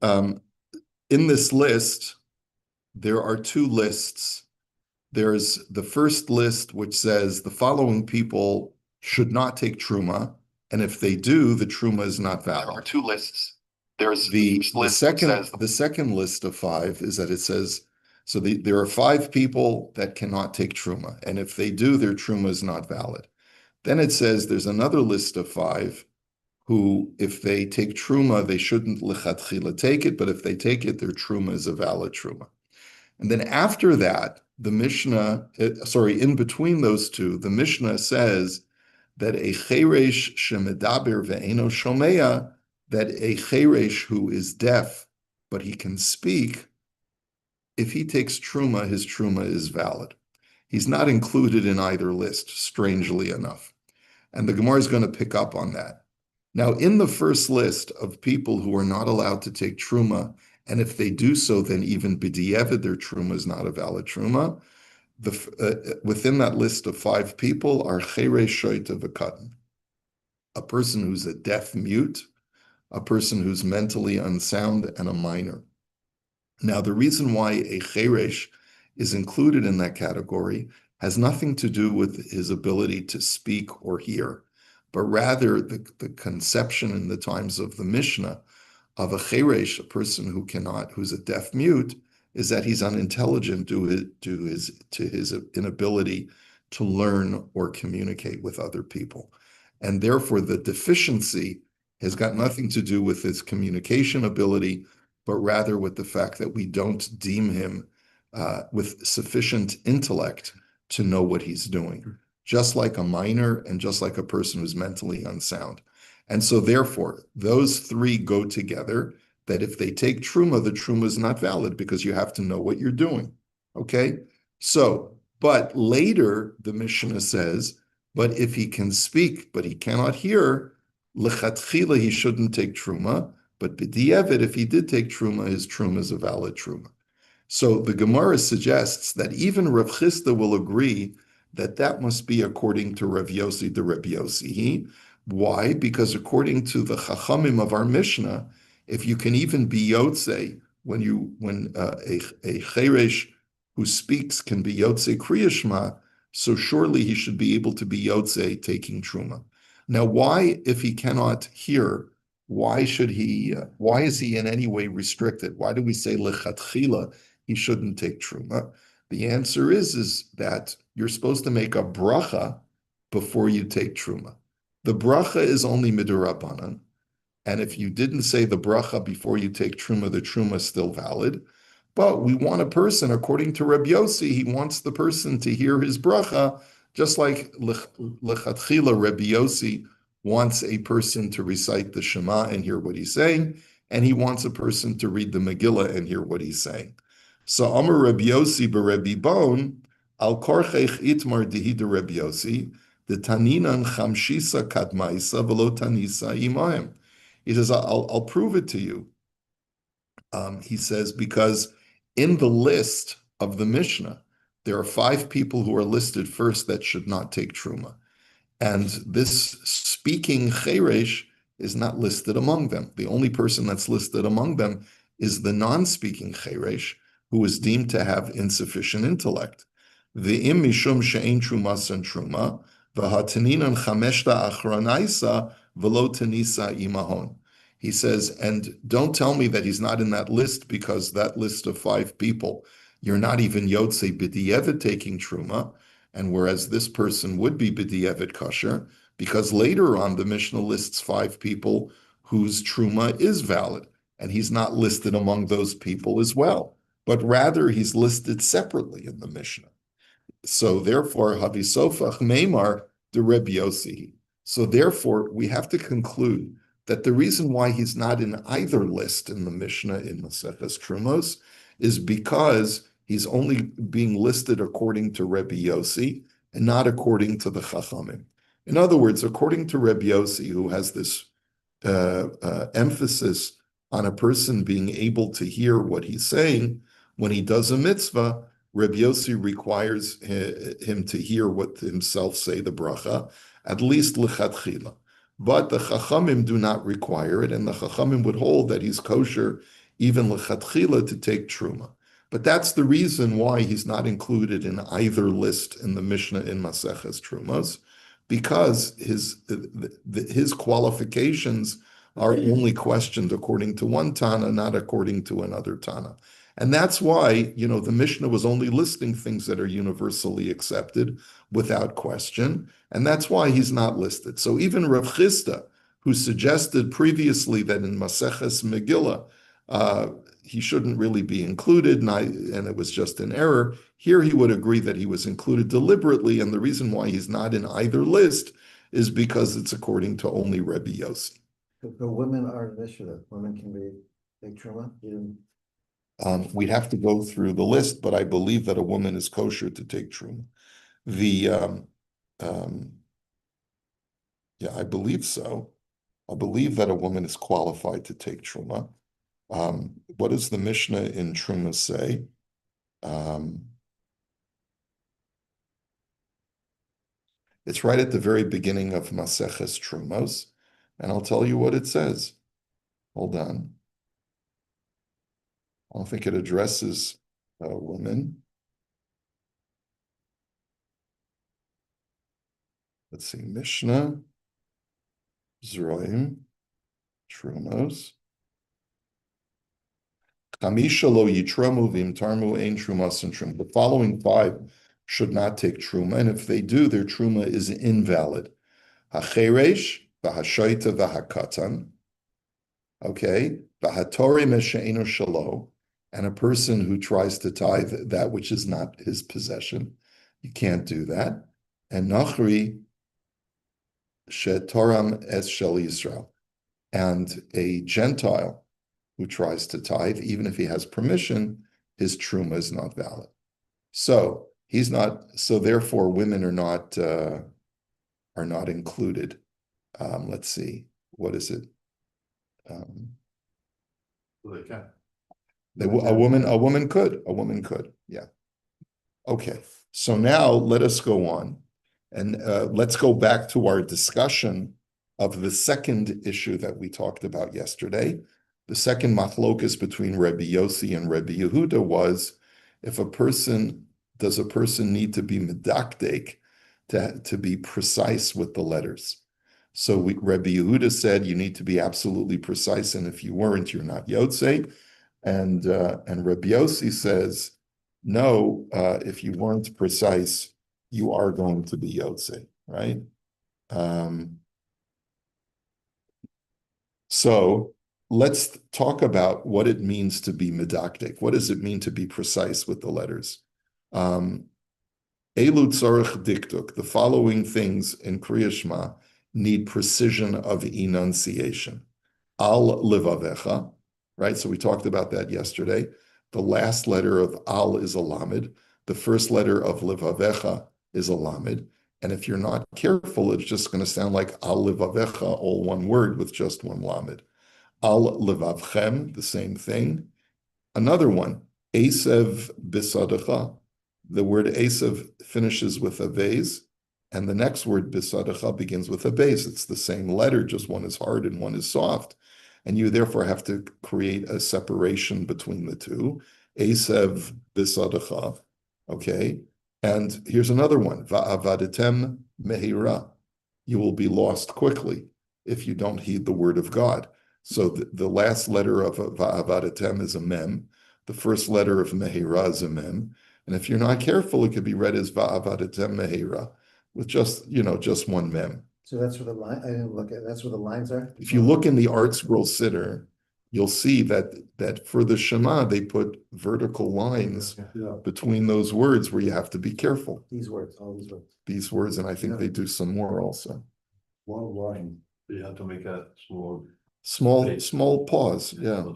Um, in this list, there are two lists. There's the first list, which says the following people should not take truma, and if they do, the truma is not valid. There are two lists. There's The this the list which second says the second list of five is that it says there are five people that cannot take truma, and if they do, their truma is not valid. Then it says there's another list of five who, if they take truma, they shouldn't lichatchila take it, but if they take it, their truma is a valid truma. And then after that, the Mishnah, in between those two, the Mishnah says that a cheresh shemedaber ve'eno shomea, that a cheresh who is deaf, but he can speak, if he takes truma, his truma is valid. He's not included in either list, strangely enough. And the Gemara is going to pick up on that. Now, in the first list of people who are not allowed to take truma, and if they do so, then even b'di'evid, their truma is not a valid truma. Within that list of five people are cherei shoita v'katan, a person who's a deaf mute, a person who's mentally unsound, and a minor. Now, the reason why a cheresh is included in that category has nothing to do with his ability to speak or hear, but rather the conception in the times of the Mishnah of a cheresh, a person who's a deaf mute, is that he's unintelligent due to his inability to learn or communicate with other people. And therefore, the deficiency has got nothing to do with his communication ability, but rather with the fact that we don't deem him with sufficient intellect to know what he's doing, just like a minor and just like a person who's mentally unsound. And so therefore, those three go together, that if they take truma, the truma is not valid because you have to know what you're doing, okay? So, but later the Mishnah says, but if he can speak, but he cannot hear, lechatchila, he shouldn't take truma, but b'di'evid, if he did take truma, his truma is a valid truma. So the Gemara suggests that even Rav Chisda will agree that that must be according to Rav Yossi the Rav Yossi. Why? Because according to the Chachamim of our Mishnah, if you can even be Yotzei, when a Cheresh who speaks can be Yotzei Kriyashma, so surely he should be able to be Yotzei taking Truma. Now, why, if he cannot hear, why is he in any way restricted? Why do we say lechatchila he shouldn't take truma? The answer is that you're supposed to make a bracha before you take truma. The bracha is only midurabanan, and if you didn't say the bracha before you take truma, the truma is still valid. But we want a person, according to Rabbi Yossi, he wants the person to hear his bracha, just like lechatchila Rabbi Yossi wants a person to recite the Shema and hear what he's saying, and he wants a person to read the Megillah and hear what he's saying. So Amar Rabbi Yossi b'Rebbi Bon, al korchech itmar dehida Rabbi Yossi, the taninan chamshisa kadmaisa v'lo tanisa imaim. He says, I'll prove it to you. He says, because in the list of the Mishnah, there are five people who are listed first that should not take truma. And this speaking cheresh is not listed among them. The only person that's listed among them is the non-speaking cheresh, who is deemed to have insufficient intellect. V'im mishum she'ein trumas and truma, v'hataninan chameshta achranaisa v'lo tanisa imahon. He says, and don't tell me that he's not in that list, because that list of five people, you're not even Yotzei B'di'evet taking truma, and whereas this person would be B'di'evet kosher, because later on the Mishnah lists five people whose truma is valid, and he's not listed among those people as well, but rather he's listed separately in the Mishnah. So therefore, Havisofach Meimar de Rebbe Yossi. So therefore, we have to conclude that the reason why he's not in either list in the Mishnah in Maseches Trumos is because he's only being listed according to Rebbe Yossi and not according to the Chachamim. In other words, according to Rebbe Yossi, who has this emphasis on a person being able to hear what he's saying, when he does a mitzvah, Rebbe Yossi requires him to hear what himself say, the bracha, at least lechatchila. But the Chachamim do not require it, and the Chachamim would hold that he's kosher even lechatchila, to take truma. But that's the reason why he's not included in either list in the Mishnah in Maseches Trumas, because his qualifications are only questioned according to one Tana, not according to another Tana. And that's why, the Mishnah was only listing things that are universally accepted without question. And that's why he's not listed. So even Rav Chisda, who suggested previously that in Maseches Megillah, he shouldn't really be included, and it was just an error. Here he would agree that he was included deliberately, and the reason why he's not in either list is because it's according to only Rebbe Yossi. The women are initiative. Women can be big truma. We'd have to go through the list, but I believe that a woman is kosher to take truma. Yeah, I believe so. I believe that a woman is qualified to take truma. What does the Mishnah in Truma say? It's right at the very beginning of Maseches Trumos, and I'll tell you what it says. Hold on. I don't think it addresses women. Let's see, Mishnah, Zroim, Trumos. Chamisha lo yitromu v'imtarmu ein trumas and truma. The following 5 should not take truma, and if they do, their truma is invalid. Hacheresh, v'hashoita, v'hakatan. Okay, v'hatori meshe'enu shalo, and a person who tries to tithe that which is not his possession. You can't do that. And nachri she'toram es shel Yisrael, and a Gentile who tries to tithe, even if he has permission, his truma is not valid. So he's not. So therefore, women are not included. Let's see, what is it? They can. A woman could. Yeah. Okay. So now let us go on, and let's go back to our discussion of the second issue that we talked about yesterday. The second machlokas between Rebbe Yossi and Rebbe Yehuda was, does a person need to be medakdek to be precise with the letters? So Rebbe Yehuda said you need to be absolutely precise, and if you weren't, you're not Yotzei. And Rebbe Yossi says, no, if you weren't precise, you are going to be Yotzei, right? So let's talk about what it means to be medakdek. What does it mean to be precise with the letters? Elu tzarich diktuk. The following things in Kriya Shema need precision of enunciation. Al livavecha, right? So we talked about that yesterday. The last letter of al is a lamed. The first letter of livavecha is a lamed. And if you're not careful, it's just going to sound like al livavecha, all one word with just one lamed. Al levavchem, the same thing. Another one, esev bisadecha. The word esev finishes with a vase, and the next word bisadecha begins with a base. It's the same letter, just one is hard and one is soft. And you therefore have to create a separation between the two. Esev bisadecha. Okay. And here's another one, va'avaditem mehira. You will be lost quickly if you don't heed the word of God. So the last letter of va'avaditem is a mem. The first letter of mehira is a mem. And if you're not careful, it could be read as va'avaditem mehira with just one mem. So that's where the line. I didn't look at. That's where the lines are. If you look in the Art Scroll Siddur, you'll see that for the Shema they put vertical lines between those words where you have to be careful. These words, all these words. These words, and I think they do some more also. Long line. You have to make a Small pause. Yeah.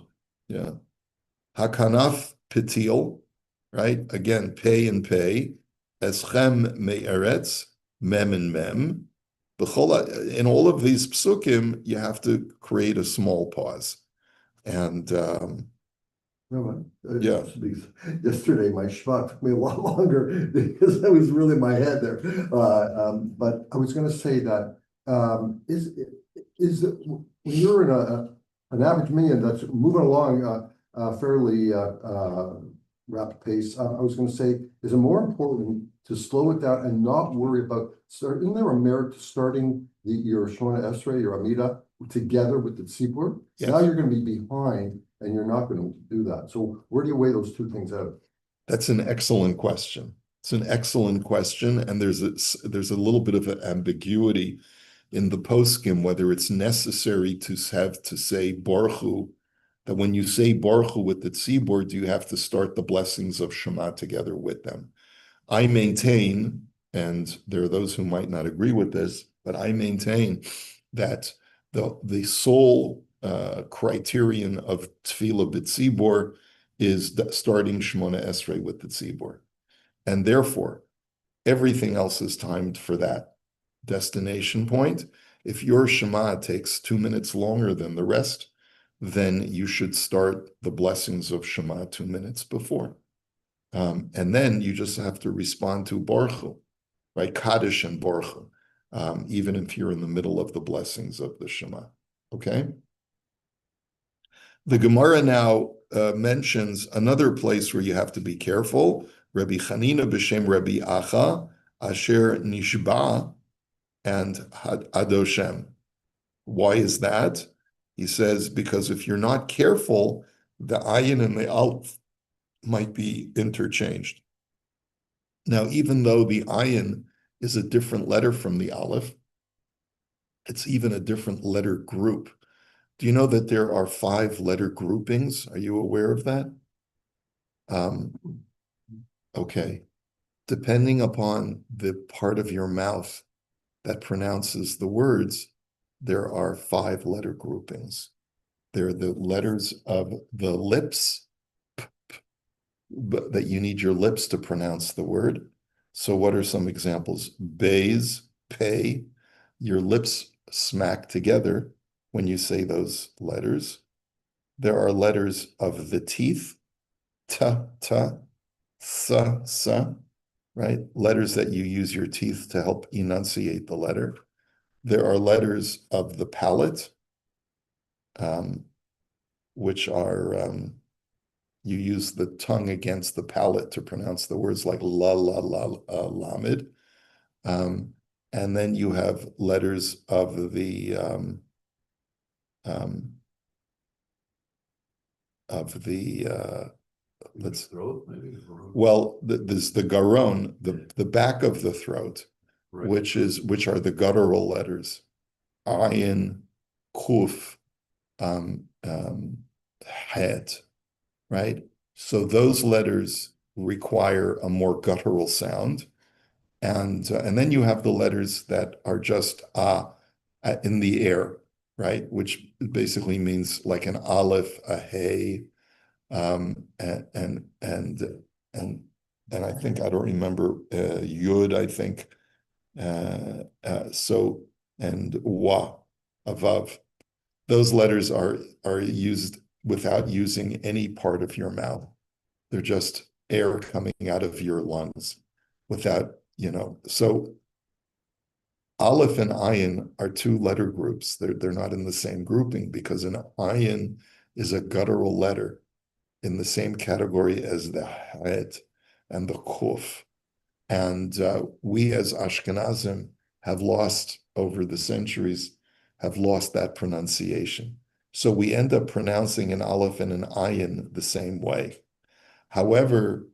Hakanaf pitil, right? Again, pay and pay. Eschem me'eretz, mem and mem. In all of these psukim, you have to create a small pause. And yeah. Yesterday, my shema took me a lot longer because I was really in my head there. But I was going to say that when you're in an average minyan that's moving along, fairly rapid pace. I was going to say, is it more important to slow it down and not worry about starting? Isn't there a merit to starting your Shemona Esrei, your Amida, together with the Tzibur? Yes. Now you're going to be behind, and you're not going to do that. So where do you weigh those two things out? That's an excellent question. It's an excellent question, and there's a little bit of an ambiguity in the poskim whether it's necessary to have to say Baruch Hu, that when you say Baruch Hu with the tzibur, do you have to start the blessings of Shema together with them? I maintain, and there are those who might not agree with this, but I maintain that the sole criterion of Tefillah b'tzibur is starting Shemona Esrei with the tzibur. And therefore, everything else is timed for that destination point. If your Shema takes 2 minutes longer than the rest, then you should start the blessings of Shema 2 minutes before. And then you just have to respond to Baruch Hu, right? Kaddish and Baruch Hu, even if you're in the middle of the blessings of the Shema, okay? The Gemara now mentions another place where you have to be careful. Rabbi Chanina b'shem Rabbi Acha, Asher Nishba, and Adoshem. Why is that? He says, because if you're not careful, the ayin and the aleph might be interchanged. Now, even though the ayin is a different letter from the aleph, it's even a different letter group. Do you know that there are 5 letter groupings? Are you aware of that? Okay. Depending upon the part of your mouth that pronounces the words, there are 5 letter groupings. They're the letters of the lips, that you need your lips to pronounce the word. So what are some examples? Bays, pay, your lips smack together when you say those letters. There are letters of the teeth, ta, ta, sa, sa, right? Letters that you use your teeth to help enunciate the letter. There are letters of the palate, which are, you use the tongue against the palate to pronounce the words like la, la, la, lamed. And then you have letters of the, let's, throat, maybe? well, there's the garon, the back of the throat, Right. which are the guttural letters, ayin, kuf, het, right? So those letters require a more guttural sound, and then you have the letters that are just in the air, right? Which basically means like an aleph, a hey, and I think I don't remember yud. I think so, and wa, avav. Those letters are used without using any part of your mouth. They're just air coming out of your lungs without, so aleph and ayin are 2 letter groups. They're not in the same grouping because an ayin is a guttural letter in the same category as the het and the kuf. And we as Ashkenazim have lost over the centuries, have lost that pronunciation. So we end up pronouncing an aleph and an ayin the same way. However,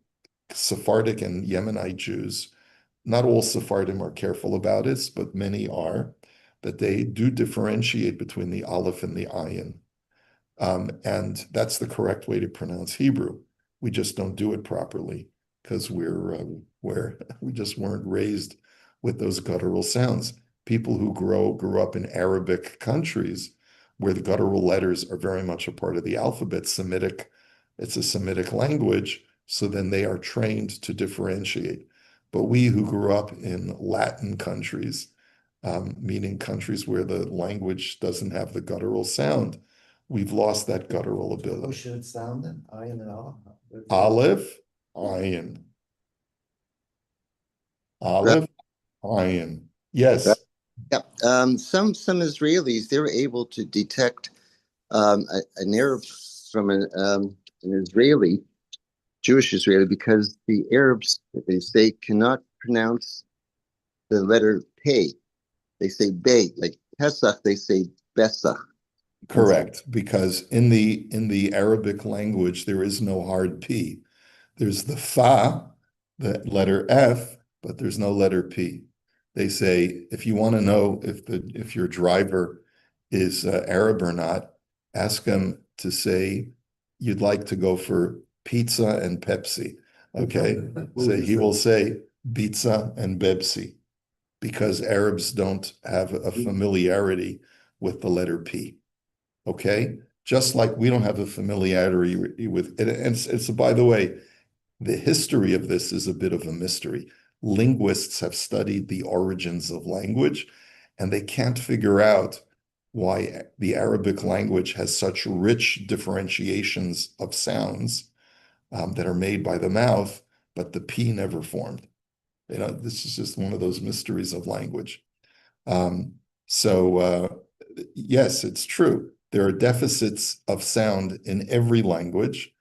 Sephardic and Yemenite Jews, not all Sephardim are careful about it, but many are, that they do differentiate between the aleph and the ayin. And that's the correct way to pronounce Hebrew. We just don't do it properly because we just weren't raised with those guttural sounds. People who grew up in Arabic countries where the guttural letters are very much a part of the alphabet, Semitic, it's a Semitic language, so then they are trained to differentiate. But we who grew up in Latin countries, meaning countries where the language doesn't have the guttural sound, we've lost that guttural How ability. should it sound then? Ayin and aleph? Aleph, ayin. Aleph, ayin. Yes. Yeah, some Israelis, they're able to detect a nerve from an Israeli, Jewish Israeli, because the Arabs, they say, cannot pronounce the letter Pei. They say Bay, like Pesach, they say Besach. Correct, because in the Arabic language there is no hard P. There's the fa, the letter F, but there's no letter P. They say if you want to know if your driver is Arab or not, ask him to say you'd like to go for pizza and Pepsi. Okay, so he will say pizza and Pepsi because Arabs don't have a familiarity with the letter P. Okay, just like we don't have a familiarity with it. And it's by the way, the history of this is a bit of a mystery. Linguists have studied the origins of language, and they can't figure out why the Arabic language has such rich differentiations of sounds that are made by the mouth, but the P never formed. This is just one of those mysteries of language. Um, so yes, it's true. There are deficits of sound in every language,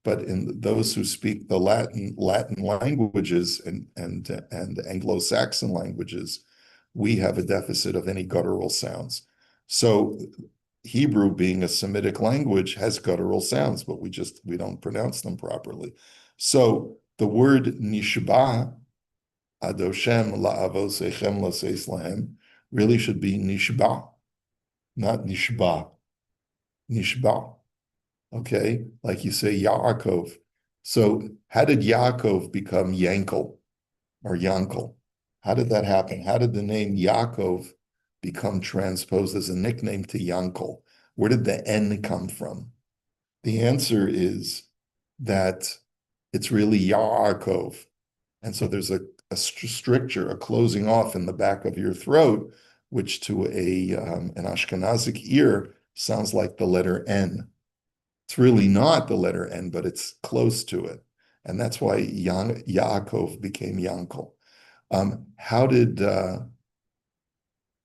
but in those who speak the Latin languages and Anglo-Saxon languages, we have a deficit of any guttural sounds. So Hebrew, being a Semitic language, has guttural sounds, but we don't pronounce them properly. So the word nishba, Adoshem la'avosechem laseis lahem, really should be nishba, not nishba. Nishba. Okay, like you say Yaakov. So how did Yaakov become Yankel or Yankel? How did that happen? How did the name Yaakov become transposed as a nickname to Yankel? Where did the N come from? The answer is that it's really Yaakov. And so there's a stricture, a closing off in the back of your throat, which to an Ashkenazic ear sounds like the letter N. It's really not the letter N, but it's close to it. And that's why Yaakov became Yankel. How did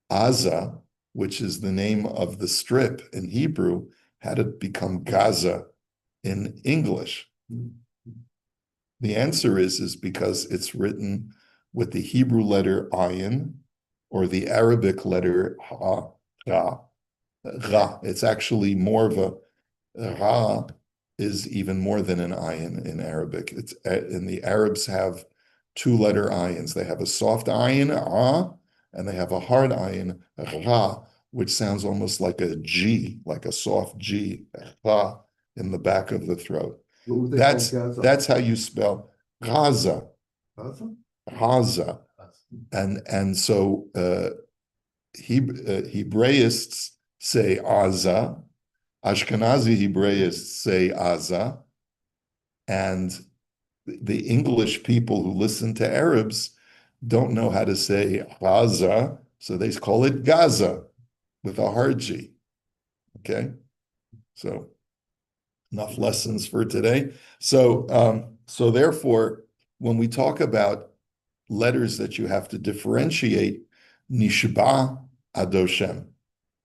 Aza, which is the name of the strip in Hebrew, how did it become Gaza in English? The answer is because it's written with the Hebrew letter ayin or the Arabic letter ha, ra, ra. It's actually more of a ra is even more than an ayin in Arabic. And the Arabs have two-letter ayins. They have a soft ayin, ah, and they have a hard ayin, ra, which sounds almost like a G, like a soft G, ra, in the back of the throat. What would they call Gaza? That's how you spell Gaza, Gaza? Gaza, and so Hebraists say Aza, Ashkenazi Hebraists say Aza, and the English people who listen to Arabs don't know how to say Gaza, so they call it Gaza with a hard G. Okay, so enough lessons for today. So therefore, when we talk about letters that you have to differentiate, Nishba Adoshem,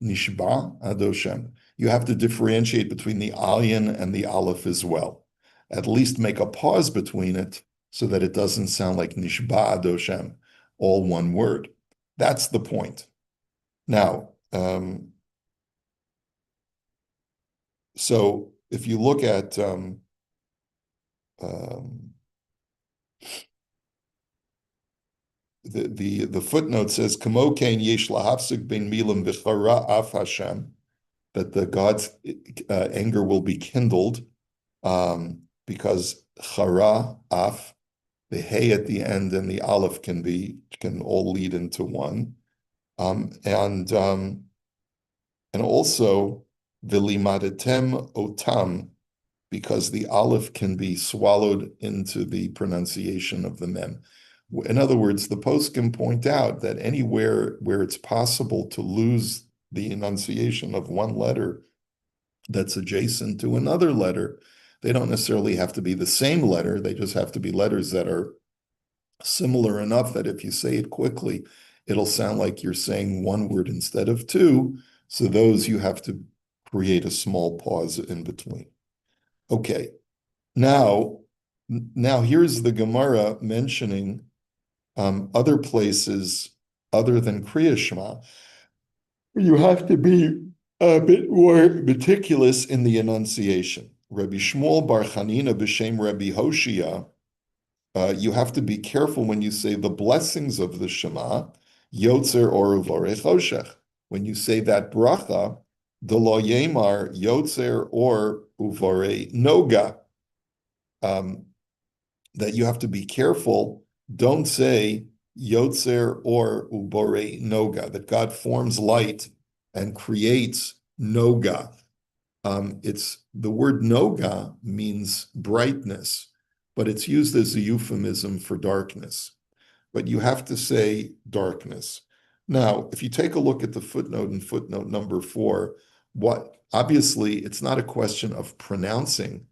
Nishba Adoshem. You have to differentiate between the Ayin and the Aleph as well. At least make a pause between it so that it doesn't sound like Nishba Adoshem, all one word. That's the point. Now, so if you look at the footnote says, "Kamo kain yesh lahafsik ben milim v'chara af Hashem," that the God's anger will be kindled because chara af, the hey at the end and the aleph can all lead into one, and also v'limadetem otam, because the aleph can be swallowed into the pronunciation of the mem. In other words, the poskim point out that anywhere where it's possible to lose the enunciation of one letter that's adjacent to another letter, they don't necessarily have to be the same letter. They just have to be letters that are similar enough that if you say it quickly, it'll sound like you're saying one word instead of two. So those you have to create a small pause in between. Okay, Now, here's the Gemara mentioning other places other than Kriya Shema. You have to be a bit more meticulous in the enunciation. Rabbi Shmuel Bar Chanina b'shem Rabbi Hoshia, you have to be careful when you say the blessings of the Shema, Yotzer or Uvorei Choshech. When you say that bracha, the Lo Yemar Yotzer or Uvorei Noga, that you have to be careful. Don't say Yotzer or Uborei Noga, that God forms light and creates Noga. It's the word Noga means brightness, but it's used as a euphemism for darkness. But you have to say darkness. Now, if you take a look at the footnote in footnote number 4, obviously it's not a question of pronouncing.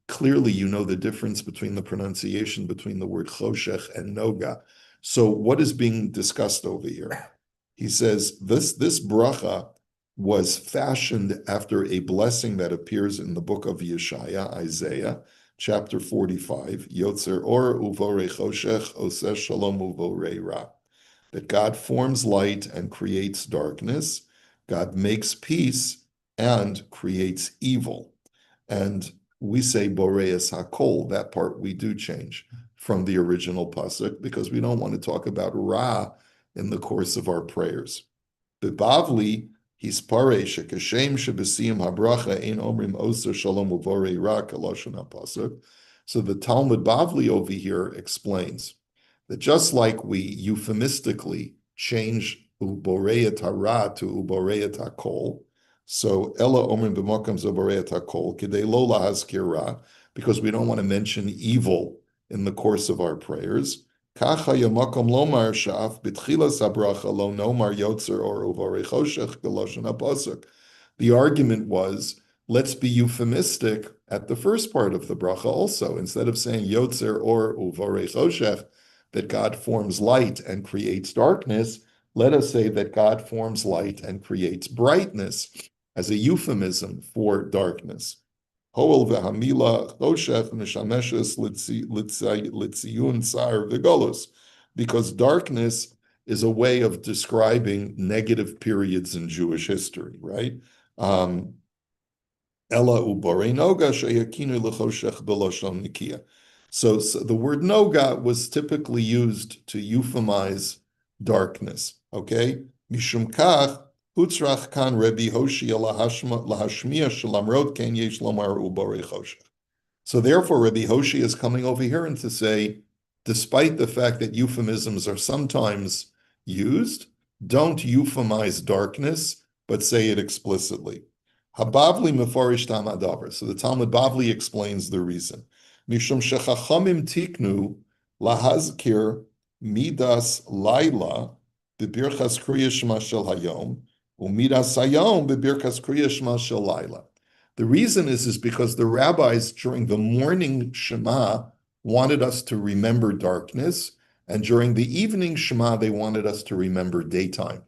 Clearly, you know the difference between the pronunciation between the word choshech and noga. So what is being discussed over here? He says this bracha was fashioned after a blessing that appears in the book of Yeshaya, Isaiah, chapter 45, Yotzer or uvorei choshech oseh shalom uvorei ra. That God forms light and creates darkness. God makes peace and creates evil. And we say Boreas Hakol, that part we do change from the original pasuk because we don't want to talk about Ra in the course of our prayers. Bibavli, hispare shekashem shebesiyim habracha ein omrim oser shalom uvorei ra kaloshon pasuk. So the Talmud Bavli over here explains that just like we euphemistically change uboreyat hara to uboreyat hakol, so ella omrim b'mokam zoboreyat hakol kidei lo lahazkir ra, because we don't want to mention evil in the course of our prayers. Kacha yamakom lomar shaf b'tchilas habracha lo nomar yotzer or uvorei choshech k'loshen hapasuk. The argument was, let's be euphemistic at the first part of the bracha also. Instead of saying yotzer or uvorei choshech, that God forms light and creates darkness, let us say that God forms light and creates brightness as a euphemism for darkness. Hoel v'hamila choshech mishameshes litziyun sar v'golus, because darkness is a way of describing negative periods in Jewish history, right? Ella uborei noga sheyakinu lechoshech b'loshon nikia. So the word noga was typically used to euphemize darkness. Okay, mishum kach utzrach kan Rabbi Hoshia lahashmiya shalamrot ken yesh lomar uborei choshech. So therefore, Rabbi Hoshia is coming over here and to say, despite the fact that euphemisms are sometimes used, don't euphemize darkness, but say it explicitly. Habavli mefarish tam adavar. So the Talmud Bavli explains the reason. Mishum shechachamim tiknu lahazkir midas laila b'birchas kriya shema shel hayom umidas hayom b'birchas kriya shema shel laila. The reason is because the rabbis during the morning Shema wanted us to remember darkness, and during the evening Shema they wanted us to remember daytime.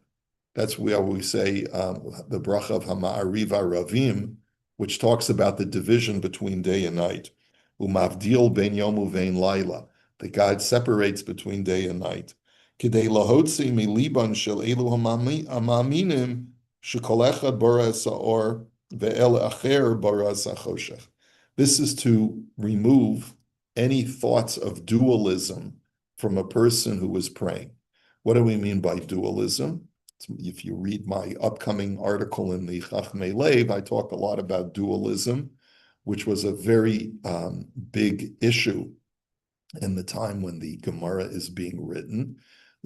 That's where we say the bracha of Hama'ariva Ravim, which talks about the division between day and night. Umavdil ben yom uvein laila, that God separates between day and night. Kidei lahotzi miliban shel elu hamaminim shekol echad bara sa'or ve'el acher bara sa'choshech. This is to remove any thoughts of dualism from a person who is praying. What do we mean by dualism? If you read my upcoming article in the Chachmei Lev, I talk a lot about dualism, which was a very big issue in the time when the Gemara is being written.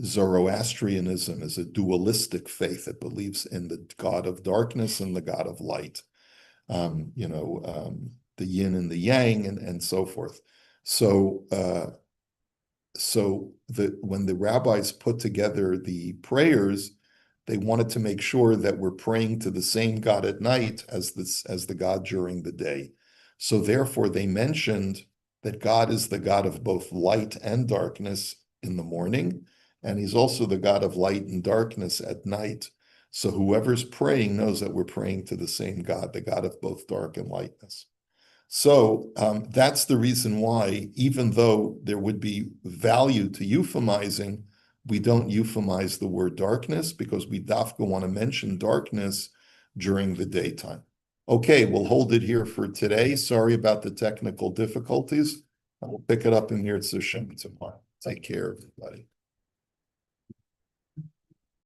Zoroastrianism is a dualistic faith. It believes in the God of darkness and the God of light, the yin and the yang, and so forth. So when the rabbis put together the prayers, they wanted to make sure that we're praying to the same God at night as the God during the day. So therefore, they mentioned that God is the God of both light and darkness in the morning, and he's also the God of light and darkness at night. So whoever's praying knows that we're praying to the same God, the God of both dark and lightness. So that's the reason why, even though there would be value to euphemizing, we don't euphemize the word darkness because we dafka want to mention darkness during the daytime. Okay, we'll hold it here for today. Sorry about the technical difficulties. We'll pick it up in Yerushalmi tomorrow. Take care, everybody.